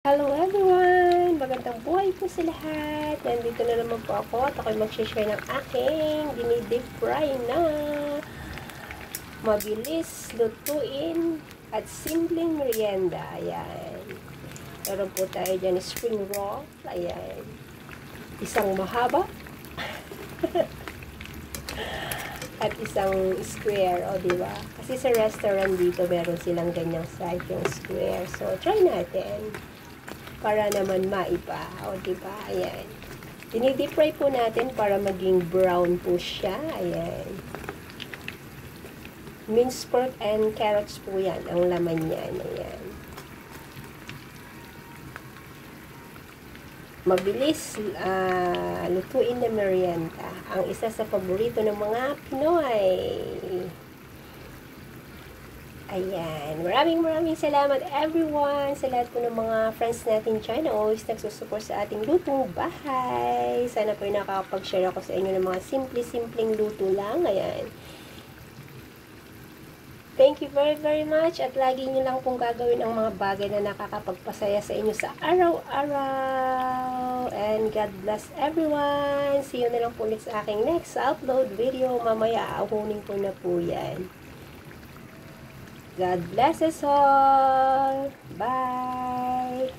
Hello everyone! Magandang buhay po sa lahat. Nandito na naman po ako at ako'y mag-share ng aking dini-deep fry na mabilis lutuin at simpleng merienda. Ayan. Meron po tayo dyan spring roll. Ayan. Isang mahaba at isang square. O, diba? Kasi sa restaurant dito meron silang ganyang size yung square. So, try natin. Para naman maiba. O, diba? Ayan. Dinidip fry po natin para maging brown po siya. Ayan. Minced pork and carrots po yan. Ang laman yan. Ayan. Mabilis lutuin na merienda. Ang isa sa paborito ng mga Pinoy. Ayan. Maraming salamat everyone sa lahat po ng mga friends natin dyan na always nagsusupport sa ating lutong bahay. Sana po nakakapag-share ako sa inyo ng mga simpleng luto lang. Ayan. Thank you very much at lagi nyo lang pong gagawin ang mga bagay na nakakapagpasaya sa inyo sa araw-araw. And God bless everyone. See you na lang po ulit sa aking next upload video. Mamaya ahunin ko na po yan. God bless us all. Bye.